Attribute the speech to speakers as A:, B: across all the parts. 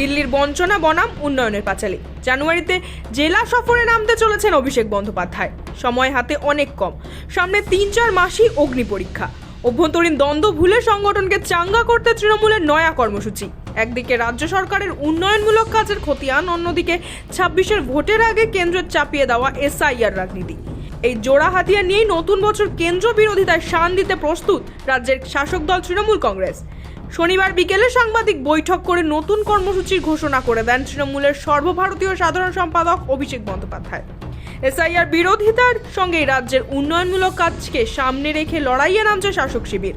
A: দিল্লির বঞ্চনা বনাম উন্নয়নের পাঁচালী। জানুয়ারিতে জেলা সফরে নামতে চলেছেন অভিষেক বন্দ্যোপাধ্যায়। সময় হাতে অনেক কম, সামনে 3-4 মাসই অগ্নি পরীক্ষা। অভ্যন্তরীণ দ্বন্দ্ব ভুলে সংগঠনকে চাঙ্গা করতে তৃণমূলের নয়া কর্মসূচি। একদিকে রাজ্য সরকারের উন্নয়নমূলক কাজের খতিয়ান, অন্যদিকে 26-এর ভোটের আগে কেন্দ্রের চাপিয়ে দেওয়া SIR রাজনীতি। এই জোড়া হাতিয়ার নিয়েই নতুন বছর কেন্দ্র বিরোধিতায় শান দিতে প্রস্তুত রাজ্যের শাসক দল তৃণমূল কংগ্রেস। শনিবার বিকেলে সাংবাদিক বৈঠক করে নতুন কর্মসূচির ঘোষণা করে দেন তৃণমূলের সর্বভারতীয় সাধারণ সম্পাদক অভিষেক বন্দ্যোপাধ্যায়। SIR বিরোধিতার সঙ্গে রাজ্যের উন্নয়নমূলক কাজকে সামনে রেখে লড়াইয়ে নামছে শাসক শিবির।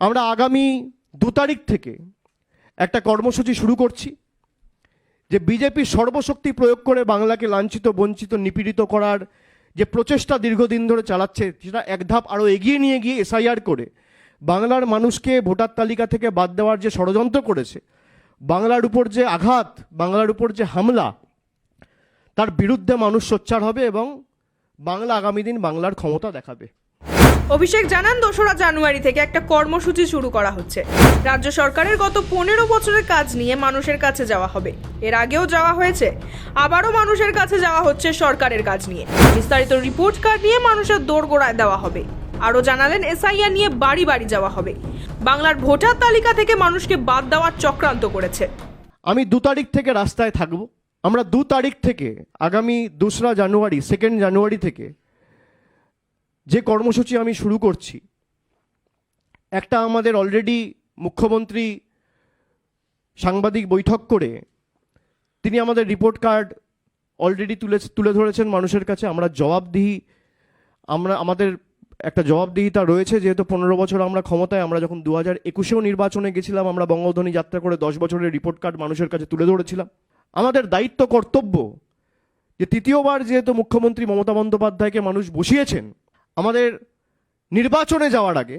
B: আমরা আগামী 2 তারিখ থেকে একটা কর্মসূচি শুরু করছি, যে বিজেপি সর্বশক্তি প্রয়োগ করে বাংলাকে লাঞ্ছিত, বঞ্চিত, নিপীড়িত করার যে প্রচেষ্টা দীর্ঘদিন ধরে চালাচ্ছে, সেটা এক ধাপ আরও এগিয়ে নিয়ে গিয়ে SIR করে বাংলার মানুষকে ভোটার তালিকা থেকে বাদ দেওয়ার যে ষড়যন্ত্র করেছে, বাংলার উপর যে আঘাত, বাংলার উপর যে হামলা, তার বিরুদ্ধে মানুষ সোচ্চার হবে এবং বাংলা আগামী দিন বাংলার ক্ষমতা দেখাবে।
A: অভিষেক জানান, 2রা জানুয়ারি থেকে একটা কর্মসূচি শুরু করা হচ্ছে। রাজ্য সরকারের গত 15 বছরের কাজ নিয়ে মানুষের কাছে যাওয়া হবে। এর আগেও যাওয়া হয়েছে, আবারও মানুষের কাছে যাওয়া হচ্ছে সরকারের কাজ নিয়ে। বিস্তারিত রিপোর্ট কার্ড নিয়ে মানুষের দোরগোড়ায় দেওয়া হবে। আরও জানালেন, SIR নিয়ে বাড়ি বাড়ি যাওয়া হবে। বাংলার ভোটার তালিকা থেকে মানুষকে বাদ দেওয়ার চক্রান্ত করেছে।
B: আমি 2 তারিখ থেকে রাস্তায় থাকব। আমরা 2 তারিখ থেকে আগামী 2রা জানুয়ারি, 2nd জানুয়ারি থেকে যে কর্মসূচি আমি শুরু করছি, একটা আমাদের অলরেডি মুখ্যমন্ত্রী সাংবাদিক বৈঠক করে তিনি আমাদের রিপোর্ট কার্ড অলরেডি তুলে ধরেছেন মানুষের কাছে। আমরা আমাদের একটা জবাবদিহিতা রয়েছে, যেহেতু 15 বছর আমরা ক্ষমতায়। আমরা যখন 2021-এও নির্বাচনে গেছিলাম, আমরা বঙ্গধ্বনি যাত্রা করে 10 বছরের রিপোর্ট কার্ড মানুষের কাছে তুলে ধরেছিলাম। আমাদের দায়িত্ব, কর্তব্য যে তৃতীয়বার যেহেতু মুখ্যমন্ত্রী মমতা বন্দ্যোপাধ্যায়কে মানুষ বসিয়েছেন, আমাদের নির্বাচনে যাওয়ার আগে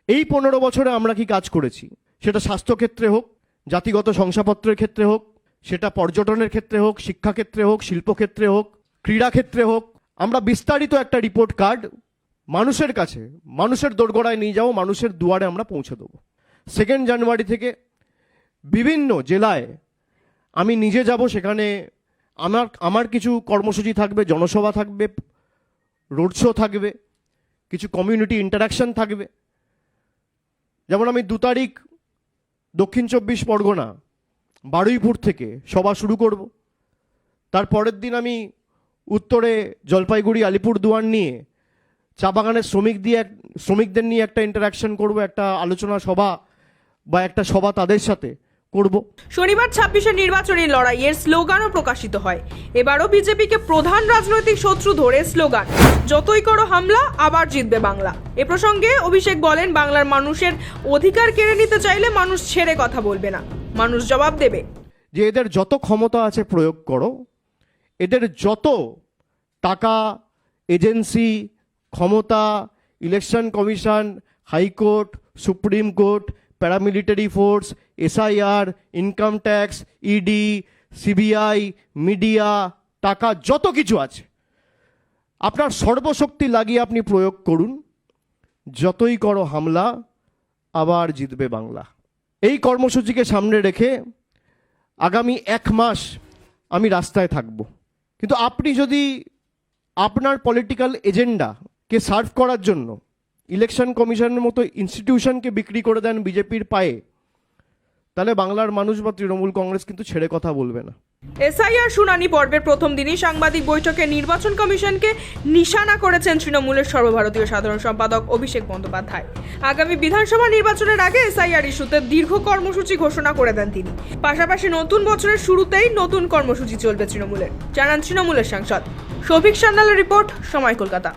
B: এই 15 বছরে আমরা কি কাজ করেছি, সেটা স্বাস্থ্যক্ষেত্রে হোক, জাতিগত শংসাপত্রের ক্ষেত্রে হোক, সেটা পর্যটনের ক্ষেত্রে হোক, শিক্ষাক্ষেত্রে হোক, শিল্পক্ষেত্রে হোক, ক্রীড়াক্ষেত্রে হোক, আমরা বিস্তারিত একটা রিপোর্ট কার্ড মানুষের কাছে, মানুষের দোরগোড়ায় নিয়ে যাবো, মানুষের দুয়ারে আমরা পৌঁছে দেবো। 2nd জানুয়ারি থেকে বিভিন্ন জেলায় আমি নিজে যাব। সেখানে আমার কিছু কর্মসূচি থাকবে, জনসভা থাকবে, রোড শো থাকবে, কিছু কমিউনিটি ইন্টারাকশন থাকবে। যেমন আমি 2 তারিখ দক্ষিণ 24 পরগনা বারুইপুর থেকে সভা শুরু করব। তার পরের দিন আমি উত্তরে জলপাইগুড়ি, আলিপুরদুয়ার নিয়ে চা বাগানের শ্রমিকদের নিয়ে একটা ইন্টারাকশন করব, একটা আলোচনা সভা বা একটা সভা তাদের সাথে করব।
A: শনিবার 26-এর নির্বাচনী লড়াইয়ের স্লোগানও প্রকাশিত হয়। এবারও বিজেপিকে প্রধান রাজনৈতিক শত্রু ধরে স্লোগান, যতই করো হামলা, আবার জিতবে বাংলা। এ প্রসঙ্গে অভিষেক বলেন, বাংলার মানুষের অধিকার কেড়ে নিতে চাইলে মানুষ ছেড়ে কথা বলবে না, মানুষ জবাব দেবে।
B: যে এদের যত ক্ষমতা আছে প্রয়োগ করো, এদের যত টাকা, এজেন্সি, ক্ষমতা, election commission, high court, supreme court, paramilitary force, SIR, income tax, ED, CBI, media, টাকা, যত কিছু আছে আপনার সর্বশক্তি লাগিয়ে আপনি প্রয়োগ করুন। যতই করো হামলা, আবার জিতবে বাংলা। এই কর্মসূচিকে সামনে রেখে আগামী 1 মাস আমি রাস্তায় থাকব। কিন্তু আপনি যদি আপনার পলিটিক্যাল এজেন্ডাকে সার্ভ করার জন্য ইলেকশন কমিশনের মতো ইনস্টিটিউশনকে বিক্রি করে দেন বিজেপির পায়ে, তাহলে বাংলার মানুষ বা তৃণমূল কংগ্রেস কিন্তু ছেড়ে কথা বলবে না।
A: SIR শুনানি পর্বের প্রথম দিনই সাংবাদিক বৈঠকে নির্বাচন কমিশনকে নিশানা করেছেন তৃণমূলের সর্বভারতীয় সাধারণ সম্পাদক অভিষেক বন্দ্যোপাধ্যায়। আগামী বিধানসভা নির্বাচনের আগে SIR ইস্যুতে দীর্ঘ কর্মসূচি ঘোষণা করে দেন তিনি। পাশাপাশি নতুন বছরের শুরুতেই নতুন কর্মসূচি চলবে তৃণমূলের, জানান তৃণমূলের সাংসদ। শফিক সান্যালের রিপোর্ট, সময়, কলকাতা।